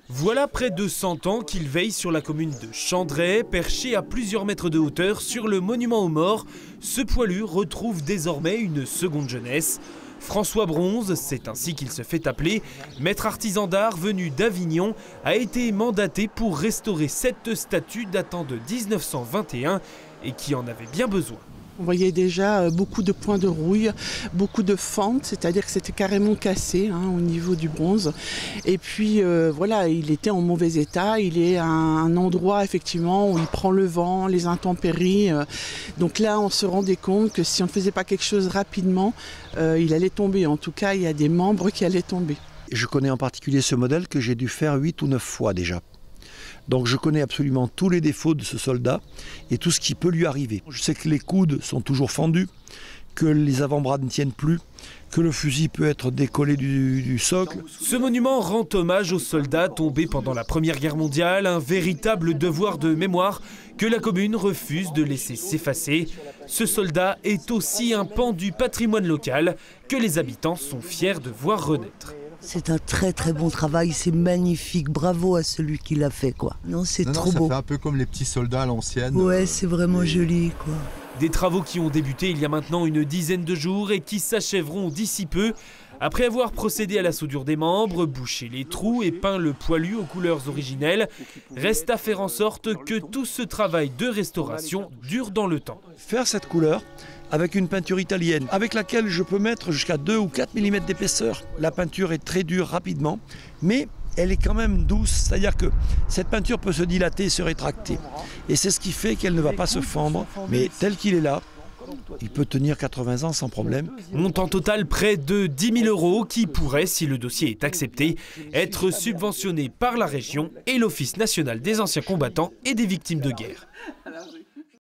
Voilà près de 100 ans qu'il veille sur la commune de Chandray, perché à plusieurs mètres de hauteur sur le monument aux morts. Ce poilu retrouve désormais une seconde jeunesse. François Bronze, c'est ainsi qu'il se fait appeler, maître artisan d'art venu d'Avignon, a été mandaté pour restaurer cette statue datant de 1921 et qui en avait bien besoin. On voyait déjà beaucoup de points de rouille, beaucoup de fentes, c'est-à-dire que c'était carrément cassé au niveau du bronze. Et puis voilà, il était en mauvais état, il est à un endroit effectivement où il prend le vent, les intempéries. Donc là, on se rendait compte que si on ne faisait pas quelque chose rapidement, il allait tomber. En tout cas, il y a des membres qui allaient tomber. Je connais en particulier ce modèle que j'ai dû faire 8 ou 9 fois déjà. Donc je connais absolument tous les défauts de ce soldat et tout ce qui peut lui arriver. Je sais que les coudes sont toujours fendus, que les avant-bras ne tiennent plus, que le fusil peut être décollé du socle. Ce monument rend hommage aux soldats tombés pendant la Première Guerre mondiale, un véritable devoir de mémoire que la commune refuse de laisser s'effacer. Ce soldat est aussi un pan du patrimoine local que les habitants sont fiers de voir renaître. C'est un très très bon travail, c'est magnifique, bravo à celui qui l'a fait quoi. Non, c'est trop beau. Ça fait un peu comme les petits soldats à l'ancienne. Ouais, c'est vraiment joli quoi. Des travaux qui ont débuté il y a maintenant une dizaine de jours et qui s'achèveront d'ici peu. Après avoir procédé à la soudure des membres, bouché les trous et peint le poilu aux couleurs originelles, reste à faire en sorte que tout ce travail de restauration dure dans le temps. Faire cette couleur avec une peinture italienne, avec laquelle je peux mettre jusqu'à 2 ou 4 mm d'épaisseur. La peinture est très dure rapidement, mais elle est quand même douce, c'est-à-dire que cette peinture peut se dilater et se rétracter. Et c'est ce qui fait qu'elle ne va pas se fendre, mais tel qu'il est là, il peut tenir 80 ans sans problème. Montant total près de 10 000 € qui pourrait, si le dossier est accepté, être subventionné par la région et l'Office national des anciens combattants et des victimes de guerre.